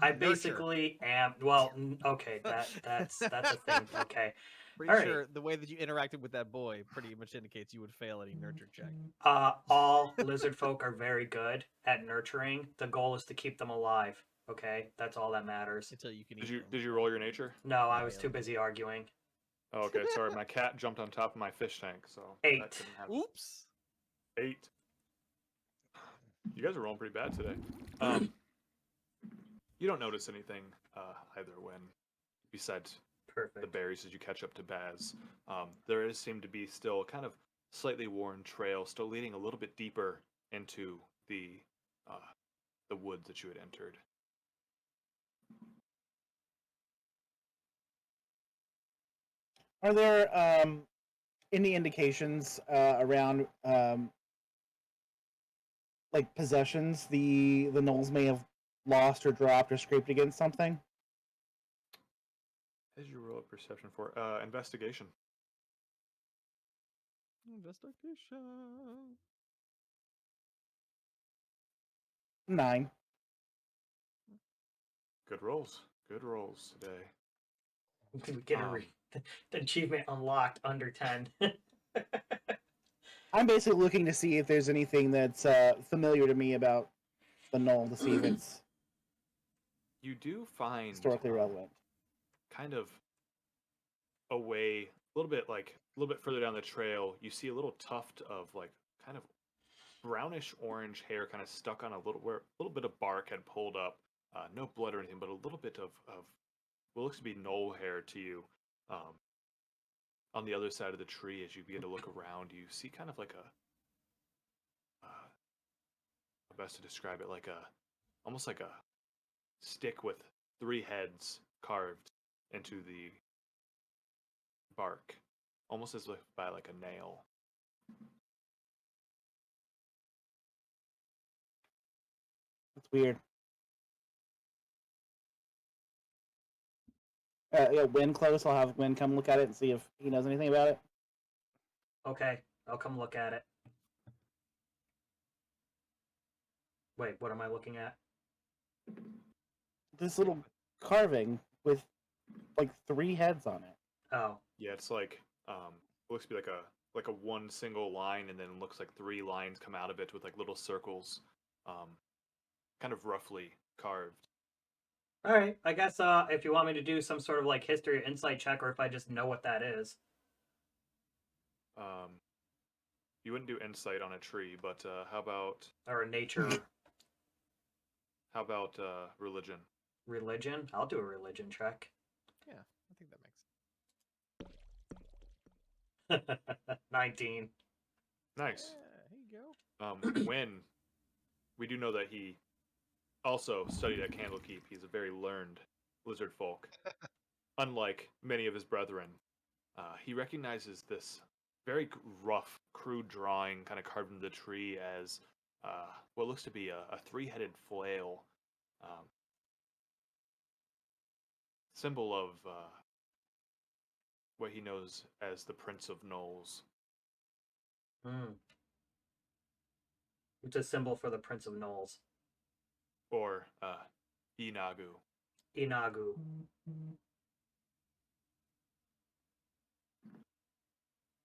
I Nurture. basically am. Well, okay, that's a thing. Okay, Pretty all right. sure the way that you interacted with that boy pretty much indicates you would fail any nurture check. All lizard folk are very good at nurturing. The goal is to keep them alive. Okay, that's all that matters. Until you can Did eat you them. did you roll your nature? No, I Not was too really. busy arguing. Oh, okay, sorry. My cat jumped on top of my fish tank, so that 8. couldn't happen. Oops. 8. You guys are rolling pretty bad today. You don't notice anything either when, besides the Perfect. berries as you catch up to Baz. There is seem to be still kind of slightly worn trail, still leading a little bit deeper into the woods that you had entered. Are there any indications around like possessions the gnolls may have lost or dropped or scraped against something? As you roll a perception for investigation. Investigation. 9. Good rolls. Good rolls today. We get the achievement unlocked under 10. I'm basically looking to see if there's anything that's familiar to me about the gnoll to see if it's You do find historically relevant. kind of away a little bit further down the trail, you see a little tuft of like kind of brownish orange hair kind of stuck on a little bit of bark had pulled up. No blood or anything, but a little bit of what looks to be gnoll hair to you. On the other side of the tree, as you begin to look around, you see kind of like how best to describe it, almost like a stick with 3 heads carved into the bark, almost as if by like a nail. It's weird. Yeah, Win close. I'll have Win come look at it and see if he knows anything about it. Okay, I'll come look at it. Wait, what am I looking at? This little carving with like 3 heads on it. Oh, Yeah, it's like looks to be like a one single line, and then looks like 3 lines come out of it with like little circles, kind of roughly carved. all right. I guess if you want me to do some sort of like history or insight check, or if I just know what that is. You wouldn't do insight on a tree, but how about Or a nature religion? religion. I'll do a religion check. Yeah, I think that makes 19. Nice. Yeah, here you go. When we do know that he also studied at Candlekeep, he's a very learned lizard folk. Unlike many of his brethren, he recognizes this very rough, crude drawing kind of carved into the tree as what looks to be a 3-headed flail, symbol of what he knows as the Prince of Gnolls. It's a symbol for the Prince of Gnolls. Or Inagu. Inagu.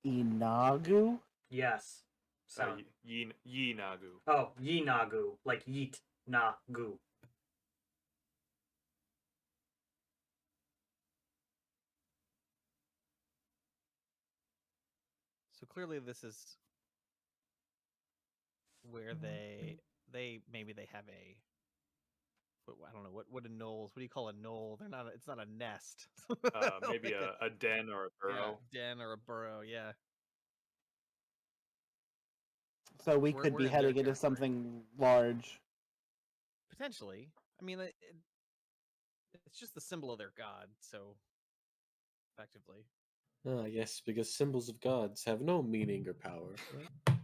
Inagu? Yes. So, Yinagu. oh, Yinagu. Like yeet na gu. So clearly this is where they maybe they have a I don't know what a knolls. What do you call a knoll? They're not. It's not a nest. Maybe Like a den or a burrow. Yeah, den or a burrow. Yeah. So we could We're be in their heading into territory. something large. Potentially. I mean, it's just the symbol of their god. So effectively. Yes, because symbols of gods have no meaning or power. Right?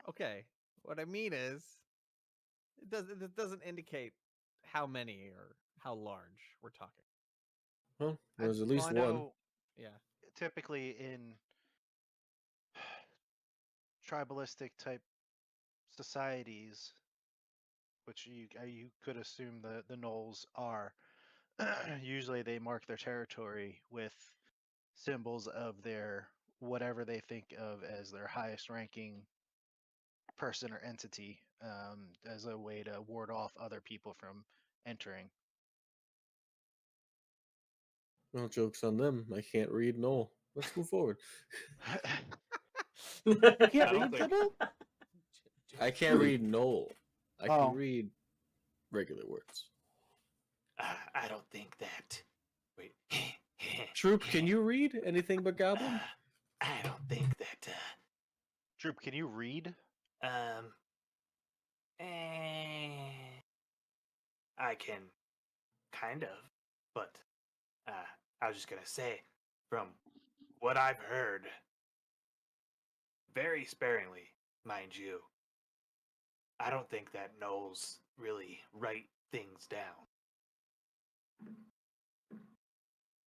Okay. What I mean is, it doesn't indicate how many or how large we're talking. Well, there's at least I one. know Yeah. typically in tribalistic type societies, which you could assume the gnolls are. Usually they mark their territory with symbols of their whatever they think of as their highest ranking person or entity, as a way to ward off other people from entering. Well, joke's on them. I can't read Noel. Let's move forward. You I can't don't read think- Sybil? I can't read Noel. I Oh. can read regular words. I don't think that. Wait. Troop, can you read anything but Goblin? I don't think that. Droop, can you read? Um. eh, I can, kind of, but I was just gonna say, from what I've heard, very sparingly, mind you, I don't think that Knowles really write things down.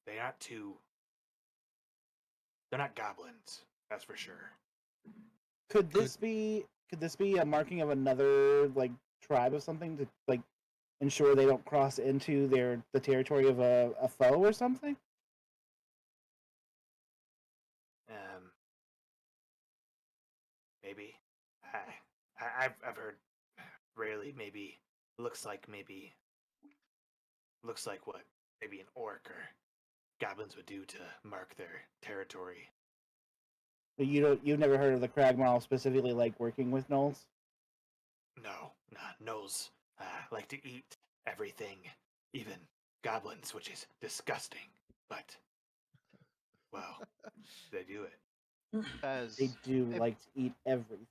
They aren't too. They're not goblins, that's for sure. Could this be a marking of another like tribe of something to like ensure they don't cross into the territory of a foe or something? Maybe. I've heard rarely. Maybe looks like what maybe an orc or goblins would do to mark their territory. But you've never heard of the Cragmaw specifically like working with gnolls? No, knows like to eat everything, even goblins, which is disgusting. But well, they do it. As They do if- like to eat everything.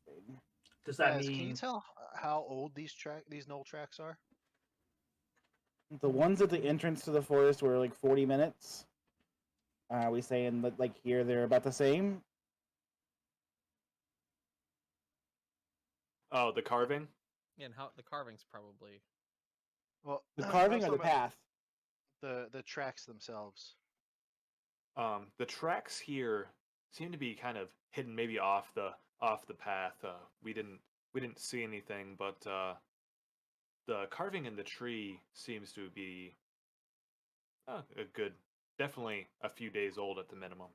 Does that Can you mean tell how old these gnoll tracks are? The ones at the entrance to the forest were like 40 minutes. Are we saying that like here they're about the same? Oh, the carving? Yeah, and how the carving's probably. Well, The I carving was or the talking about path? the tracks themselves. The tracks here seem to be kind of hidden, maybe off the path. We didn't see anything, but the carving in the tree seems to be a good, definitely a few days old at the minimum.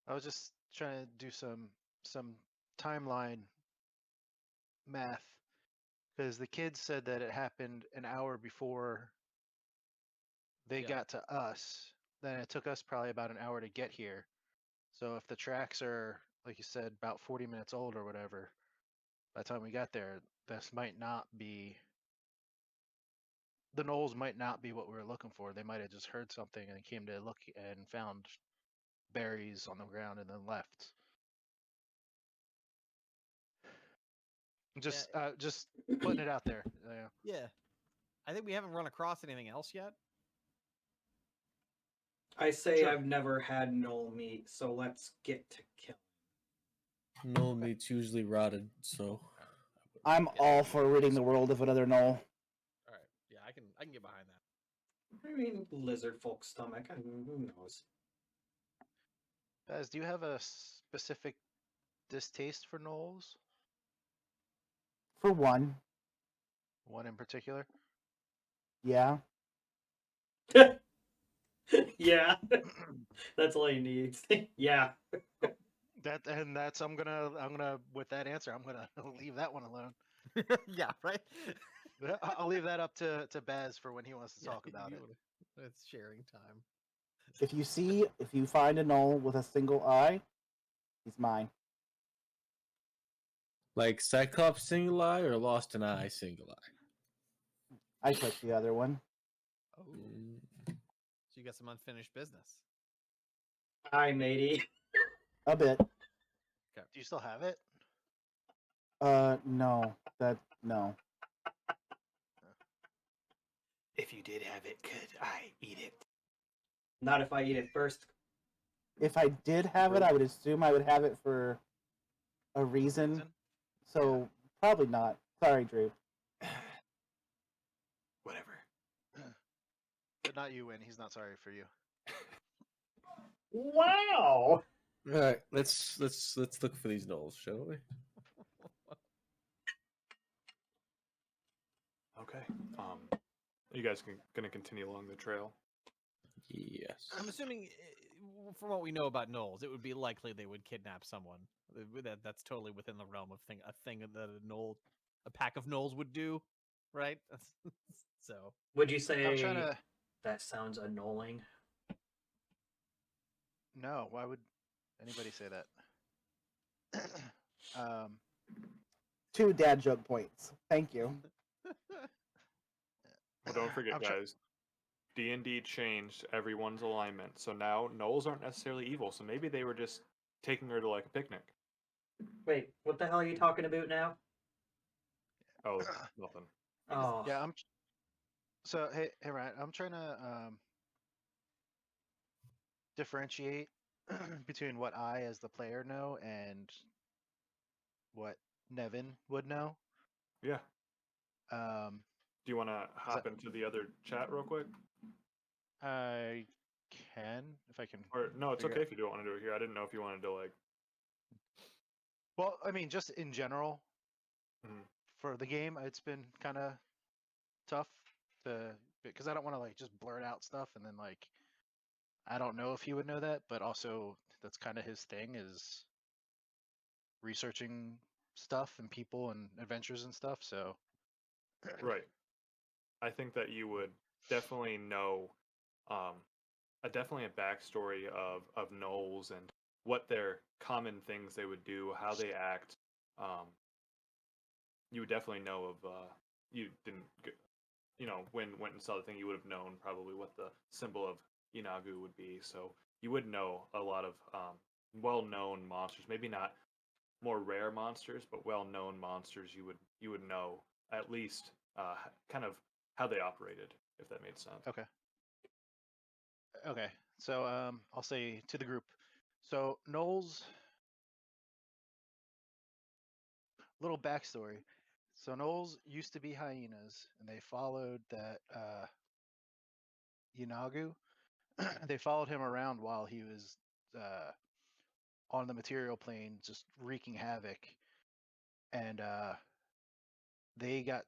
I was just trying to do some timeline math because the kids said that it happened an hour before they Yeah. got to us. Then it took us probably about an hour to get here. So if the tracks are, like you said, about 40 minutes old or whatever, by the time we got there, this might not be. The Knolls might not be what we were looking for. They might have just heard something and came to look and found berries on the ground and then left. Just putting it out there. Yeah. Yeah. I think we haven't run across anything else yet. I say Sure. I've never had knoll meat, so let's get to kill. No meat's usually rotted, so I'm all for ridding the world of another gnoll. All right. Yeah, I can get behind that. I mean, lizard folk stomach. I mean, who knows? Guys, do you have a specific distaste for Knolls? For one, One in particular? yeah. Yeah, that's all he needs. Yeah. That's I'm gonna with that answer I'm gonna leave that one alone. Yeah, right. I'll leave that up to Baz for when he wants to talk about it. It's sharing time. If you find a gnoll with a single eye, he's mine. like Cyclops single eye or Lost an Eye single eye. I took the other one. Oh, Mm, so you got some unfinished business. Hi, matey. A bit. Do you still have it? No. No. If you did have it, could I eat it? Not if I eat it first. If I did have it, I would assume I would have it for a reason. Reason? So probably not. Sorry, Drew. Whatever. But not you, Win. He's not sorry for you. Wow. All right, let's look for these gnolls, shall we? Okay. You guys gonna continue along the trail? Yes. I'm assuming, from what we know about gnolls, it would be likely they would kidnap someone. That's totally within the realm of a thing that a pack of gnolls would do, right? So Would you I'm say trying to. that sounds annoying? No, why would anybody say that? um, 2 dad joke points. Thank you. Well, don't forget, I'm guys. D&D changed everyone's alignment, so now gnolls aren't necessarily evil. So maybe they were just taking her to like a picnic. Wait, what the hell are you talking about now? Oh, nothing. Oh, Yeah, so hey Ryan, I'm trying to differentiate between what I as the player know and what Nevin would know. Yeah. Um, Do you want to is hop into the other chat real quick? I can if I can. Or no, it's figure okay out- if you don't want to do it here. I didn't know if you wanted to like. Well, I mean, just in general Mhm. for the game, it's been kind of tough to because I don't want to like just blurt out stuff and then like I don't know if he would know that, but also that's kind of his thing is researching stuff and people and adventures and stuff. So Right. I think that you would definitely know, um, definitely a backstory of gnolls and what their common things they would do, how they act. You would definitely know of. You didn't, when went and saw the thing, you would have known probably what the symbol of Inagu would be. So you would know a lot of well-known monsters. Maybe not more rare monsters, but well-known monsters. You would know at least kind of how they operated, if that made sense. okay, so I'll say to the group. So Knowles, little backstory. So Knowles used to be hyenas, and they followed that Yanagu. They followed him around while he was on the material plane, just wreaking havoc. And they got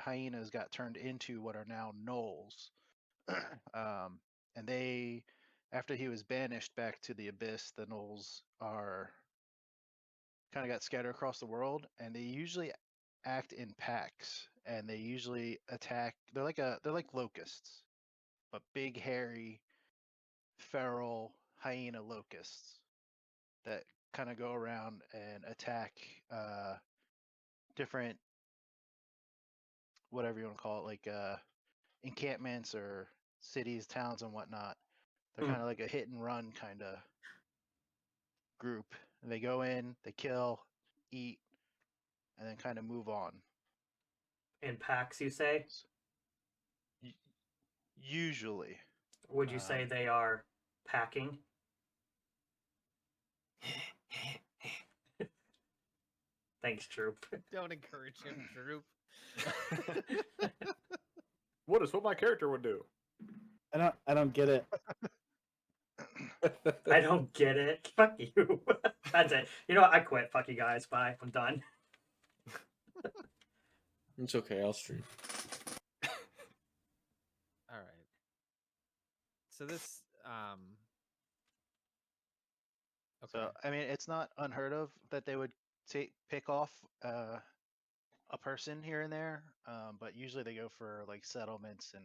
hyenas got turned into what are now gnolls. And they, after he was banished back to the abyss, the gnolls are kind of got scattered across the world, and they usually act in packs, and they usually attack. They're like locusts, but big, hairy, feral hyena locusts that kind of go around and attack different, whatever you want to call it, like encampments or cities, towns, and whatnot. They're Hmm. kind of like a hit and run kind of group. And they go in, they kill, eat, and then kind of move on. in packs, you say? Usually. Would you say they are packing? Thanks, Troop. don't encourage him, Droop. What is what my character would do? I don't get it. I don't get it. Fuck you. That's it. You know what? I quit. Fuck you guys. Bye. I'm done. It's okay. I'll stream. All right. So this okay. So I mean, it's not unheard of that they would pick off a person here and there, but usually they go for like settlements and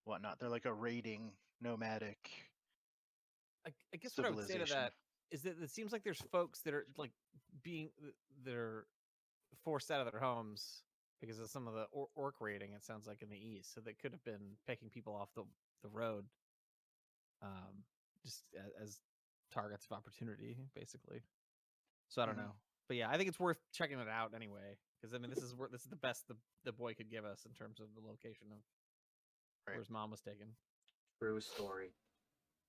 whatnot. They're like a raiding nomadic I guess what I would say to civilization. that is that it seems like there's folks that are like that are forced out of their homes because of some of the orc raiding. It sounds like in the east, so they could have been picking people off the road, just as targets of opportunity, basically. So I don't Mhm. know, but yeah, I think it's worth checking it out anyway because I mean this is the best the boy could give us in terms of the location of Right. where his mom was taken. True story.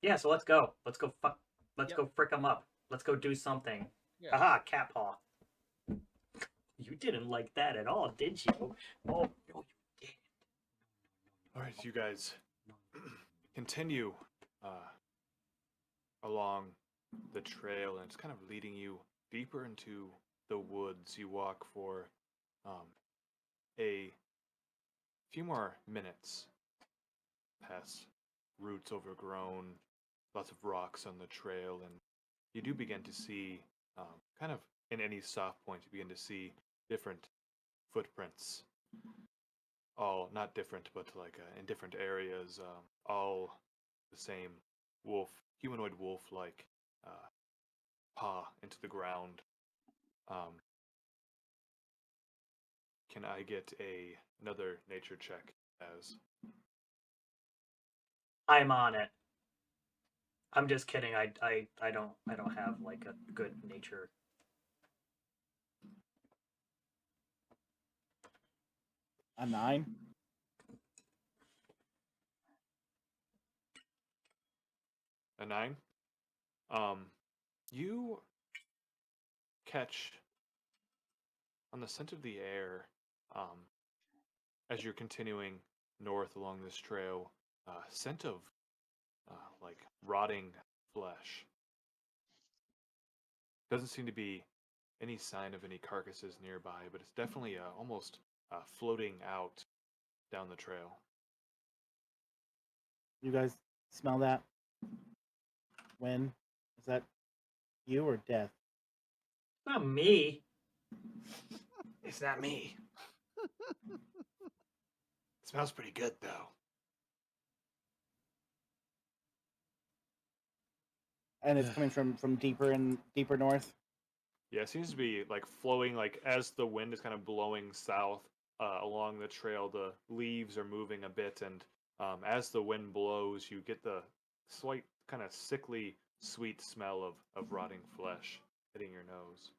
Yeah, so let's go. Let's go fuck. Let's Yep. go frick them up. Let's go do something. Yeah. Haha, cat paw. You didn't like that at all, did you? Oh, no, you didn't. All right, you guys continue along the trail, and it's kind of leading you deeper into the woods. You walk for a few more minutes pass, roots overgrown, lots of rocks on the trail, and you do begin to see, kind of in any soft point, you begin to see different footprints. All not different, but like in different areas, all the same wolf, humanoid wolf-like uh, paw into the ground. Um, can I get another nature check as I'm on it. I'm just kidding. I don't have like a good nature. A 9. a 9? You catch on the scent of the air, as you're continuing north along this trail, scent of like rotting flesh. Doesn't seem to be any sign of any carcasses nearby, but it's definitely almost floating out down the trail. You guys smell that? When? Is that you or Death? Not me. It's not me. Smells pretty good though. And it's coming from deeper north. Yeah, it seems to be like flowing, like as the wind is kind of blowing south along the trail, the leaves are moving a bit, and as the wind blows, you get the slight kind of sickly, sweet smell of rotting flesh hitting your nose.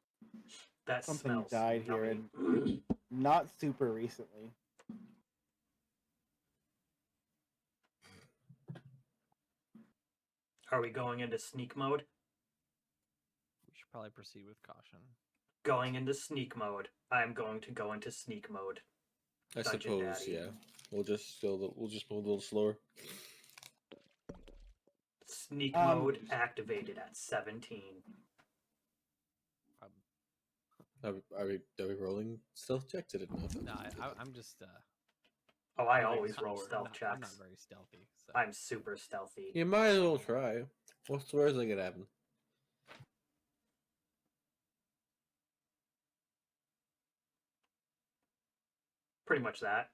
That Something smells died here, yummy. and not super recently. Are we going into sneak mode? We should probably proceed with caution. Going into sneak mode. I'm going to go into sneak mode. I Dungeon suppose, Daddy. yeah. We'll just move a little slower. Sneak Um, mode activated at 17. Are we rolling stealth checks? I didn't know. No, I'm just. Oh, I Moving always roll slower. stealth I'm not checks. very stealthy. So. I'm super stealthy. You might as well try. What's the worst that could happen? Pretty much that.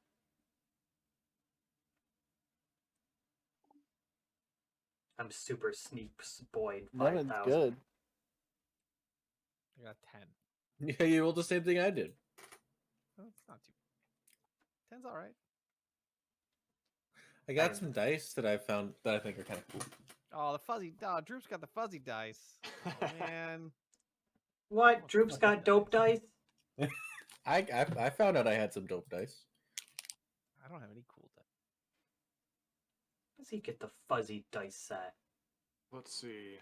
I'm super sneak boy Nothing's 5000. good. I got 10. Yeah, you rolled the same thing I did. Well, it's not too. 10's all right. I got some dice that I found that I think are kind of cool. Oh, the fuzzy. Oh, Droop's got the fuzzy dice. Oh, man. What? Oh, Droop's fuzzy got dope dice? I found out I had some dope dice. I don't have any cool dice. How does he get the fuzzy dice set? Let's see.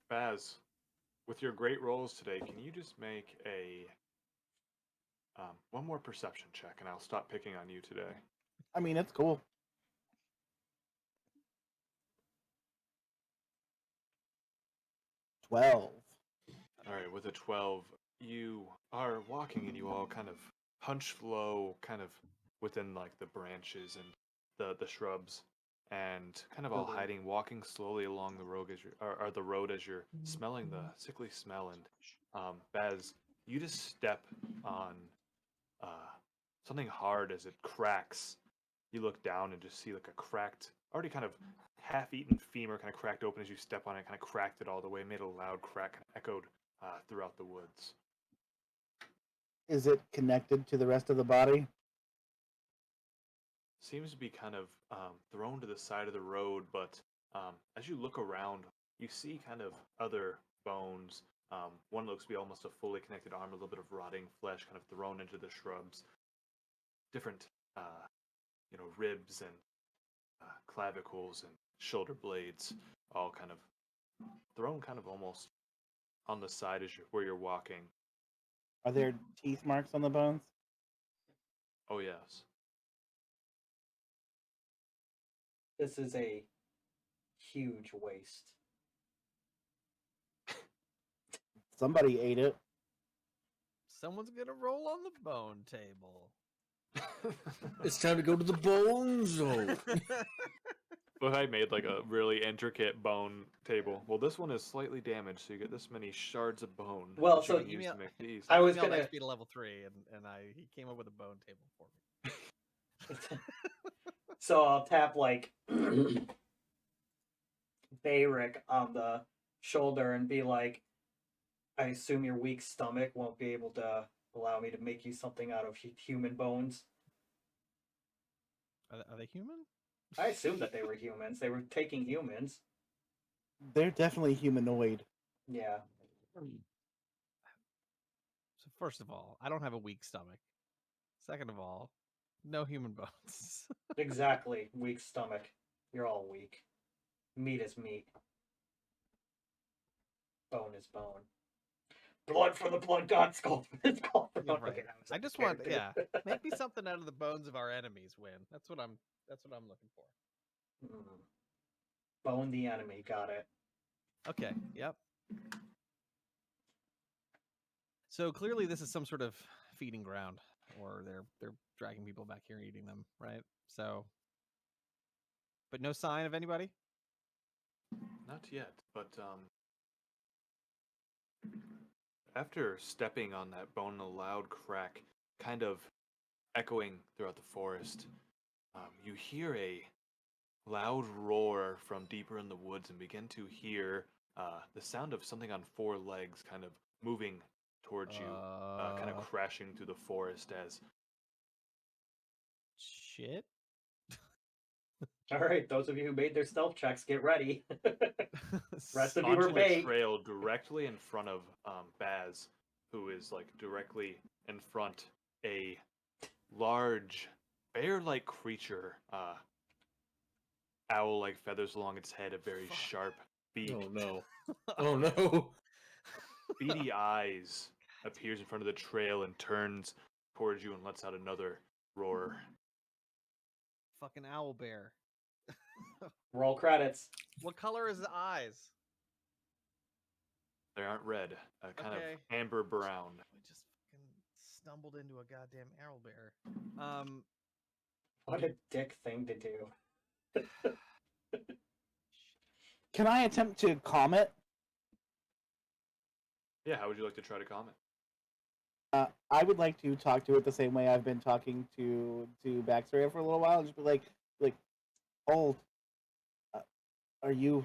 Baz, with your great rolls today, can you just make a one more perception check, and I'll stop picking on you today. I mean, it's cool. $12. All right, with a 12, you are walking, and you all kind of hunch low, kind of within like the branches and the shrubs, and kind of all hiding, walking slowly along the road as the road as you're smelling the sickly smell. And Baz, you just step on something hard as it cracks. You look down and just see like a cracked, already kind of half-eaten femur kind of cracked open as you step on it, kind of cracked it all the way, made a loud crack, kind of echoed throughout the woods. Is it connected to the rest of the body? Seems to be kind of thrown to the side of the road, but as you look around, you see kind of other bones. One looks to be almost a fully connected arm, a little bit of rotting flesh kind of thrown into the shrubs. Different, ribs and clavicles and shoulder blades, all kind of thrown kind of almost on the side as where you're walking. Are there teeth marks on the bones? Oh yes. This is a huge waste. Somebody ate it. Someone's gonna roll on the bone table. It's time to go to the bone zone. But I made like a really intricate bone table. Well, this one is slightly damaged, so you get this many shards of bone. Well, that so you can use email- to make these. I was Emailed gonna. XP to level 3, and he came up with a bone table for me. So I'll tap like Bayrick on the shoulder and be like, I assume your weak stomach won't be able to allow me to make you something out of human bones. Are they human? I assumed that they were humans. They were taking humans. They're definitely humanoid. Yeah. So first of all, I don't have a weak stomach. Second of all, no human bones. Exactly. Weak stomach. You're all weak. Meat is meat. Bone is bone. Blood for the blood god, skull for the skull. Yeah, Okay, right. that was I like a just want, character. make me something out of the bones of our enemies. Win. That's what I'm looking for. Bone the enemy. Got it. Okay. Yep. So clearly, this is some sort of feeding ground, or they're dragging people back here and eating them, right? So, but no sign of anybody. Not yet, but after stepping on that bone, a loud crack, kind of echoing throughout the forest, you hear a loud roar from deeper in the woods and begin to hear the sound of something on four legs kind of moving towards you, kind of crashing through the forest as Shit. All right, those of you who made their stealth checks, get ready. Rest of you onto are the bait. trail directly in front of Baz, who is like directly in front, a large bear-like creature, owl-like feathers along its head, a very sharp beak, Oh no. Oh no. beady eyes, appears in front of the trail and turns towards you and lets out another roar. Fucking owlbear. Roll credits. What color is the eyes? They aren't red, kind Okay. of amber brown. We just fucking stumbled into a goddamn owlbear. What a dick thing to do. Can I attempt to calm it? Yeah, how would you like to try to calm it? I would like to talk to it the same way I've been talking to Baxter for a little while. Just be like, old. Are you?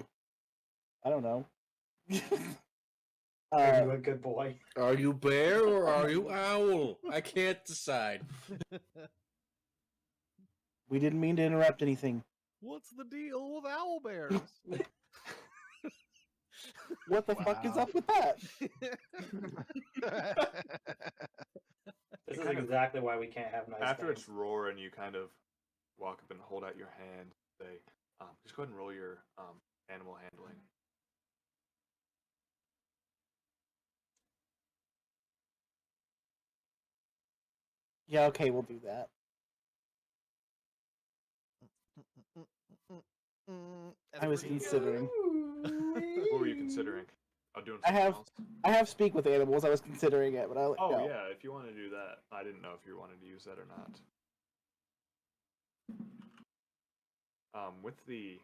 I don't know. Are you a good boy? Are you bear or are you owl? I can't decide. We didn't mean to interrupt anything. What's the deal with owlbears? What the fuck is Wow. up with that? This is kind of- exactly why we can't have nice After things. its roar and you kind of walk up and hold out your hand, say, just go ahead and roll your animal handling. Yeah, okay, we'll do that. I was considering. What were you considering? Doing I something have- else? I have speak with animals. I was considering it, but I Oh no. yeah, if you want to do that. I didn't know if you wanted to use that or not. With the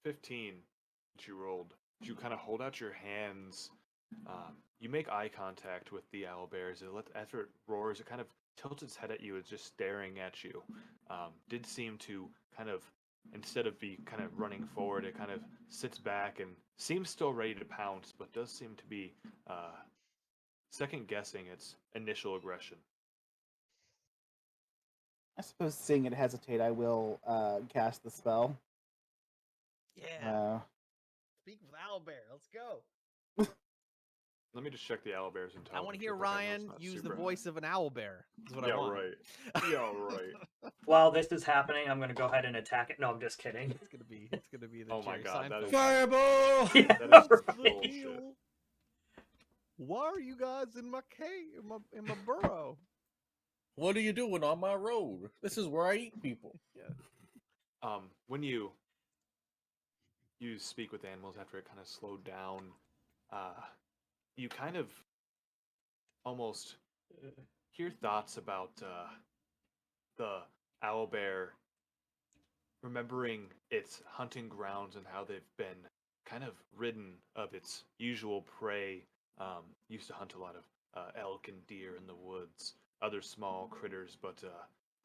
15 that you rolled, you kind of hold out your hands. You make eye contact with the owlbear. After it roars, it kind of tilts its head at you. It's just staring at you. Did seem to kind of, instead of be kind of running forward, it kind of sits back and seems still ready to pounce, but does seem to be second guessing its initial aggression. I suppose seeing it hesitate, I will cast the spell. Yeah. Speak with owlbear. Let's go. Let me just check the owlbear's intelligence. I want to hear real quick. I know it's Ryan not use the super high. voice of an owlbear. Is what Yeah, I want. right. Yeah, right. While this is happening, I'm gonna go ahead and attack it. No, I'm just kidding. It's gonna be the Oh my Jerry God, that Seinfeld. is- Fireball! Yeah, That is right. bullshit. Why are you guys in my cave, in my burrow? What are you doing on my road? This is where I eat people. When you speak with animals after it kind of slowed down, you kind of almost hear thoughts about the owlbear, remembering its hunting grounds and how they've been kind of ridden of its usual prey. Used to hunt a lot of elk and deer in the woods, other small critters, but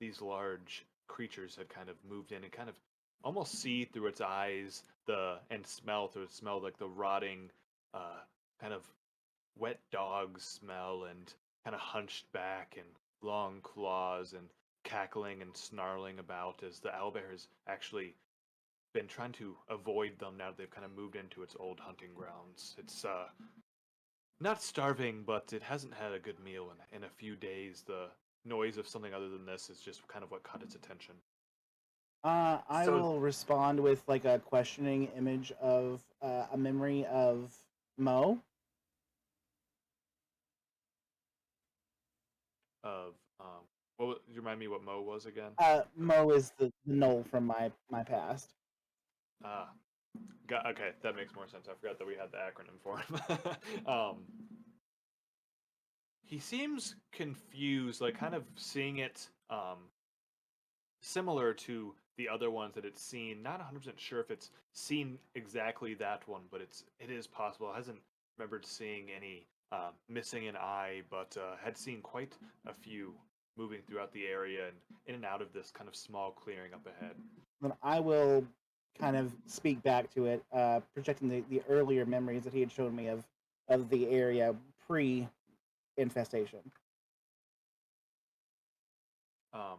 these large creatures had kind of moved in and kind of almost see through its eyes and smell through its smell like the rotting, kind of wet dog smell and kind of hunched back and long claws and cackling and snarling about as the owlbear has actually been trying to avoid them now that they've kind of moved into its old hunting grounds. It's not starving, but it hasn't had a good meal in a few days. The noise of something other than this is just kind of what caught its attention. I So- will respond with like a questioning image of a memory of Mo. Of you remind me what Mo was again? Mo is the knoll from my past. Ah, okay, that makes more sense. I forgot that we had the acronym for him. He seems confused, like kind of seeing it similar to the other ones that it's seen. Not 100% sure if it's seen exactly that one, but it is possible. It hasn't remembered seeing any missing an eye, but had seen quite a few moving throughout the area and in and out of this kind of small clearing up ahead. Then I will kind of speak back to it, projecting the earlier memories that he had shown me of the area pre infestation. Um,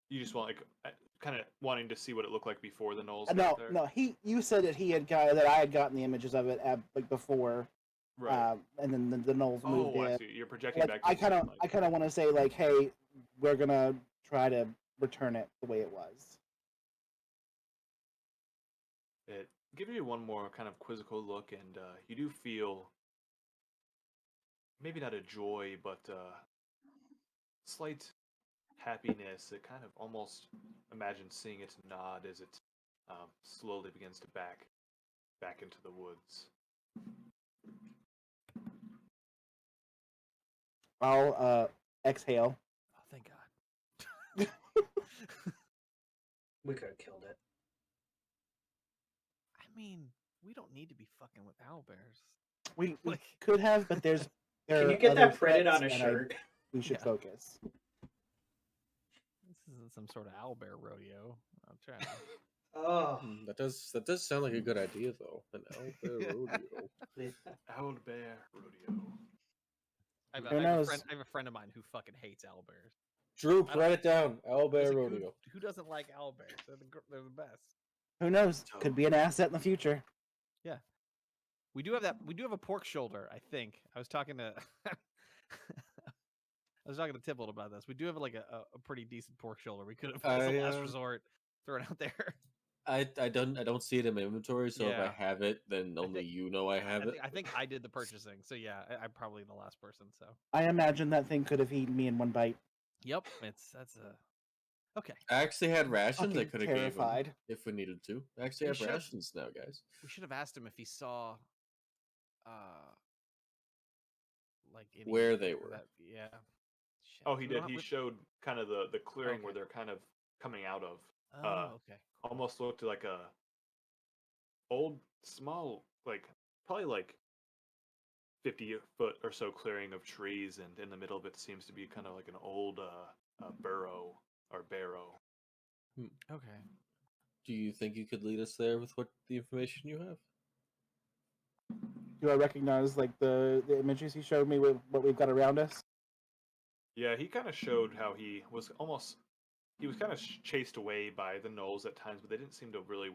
you just want like kind of wanting to see what it looked like before the Knolls got No, there. no, you said that that I had gotten the images of it like before, Right. and then the Knolls moved Oh, I in. see. You're projecting Like, back. I to kind of like, I kind of want to say like, hey, we're gonna try to return it the way it was. It gives you one more kind of quizzical look, and you do feel maybe not a joy, but slight happiness. It kind of almost imagine seeing it nod as it slowly begins to back into the woods. I'll exhale. Oh, thank God. We could have killed it. I mean, we don't need to be fucking with owlbears. We Like- could have, but there Can are you get other that printed threats, on a and shirt? we should Yeah. focus. This isn't some sort of owlbear rodeo. I'm trying. Oh, That does sound like a good idea though. An owlbear rodeo. Owlbear rodeo. I have, Who I have a knows? friend. I have a friend of mine who fucking hates owlbears. Droop, I don't- write it down. I was Owlbear like, rodeo. who doesn't like owlbears? They're the best. Who knows? Could be an asset in the future. We do have that. We do have a pork shoulder. I think I was talking to. I was talking to Tybalt about this. We do have like a pretty decent pork shoulder. We could have, as a last resort, thrown out there. I don't see it in my inventory, so if I Yeah. have it, then only think- you know I have it. I think I did the purchasing. So yeah, I'm probably the last person. So I imagine that thing could have eaten me in one bite. yep, that's a okay. I actually had rations. I Fucking could have gave him terrified. if we needed to. I actually We have should've- rations now, guys. We should have asked him if he saw, like any, Where they were. yeah. Shit. Oh, he We don't did. He have- showed kind of the clearing where Okay. they're kind of coming out of. Oh, okay. Cool. Almost looked like a old, small, like probably like 50-foot or so clearing of trees, and in the middle of it seems to be kind of like an old burrow or barrow. Okay. Do you think you could lead us there with what the information you have? Do I recognize like the images he showed me with what we've got around us? Yeah, he kind of showed how he was kind of chased away by the Knolls at times, but they didn't seem to really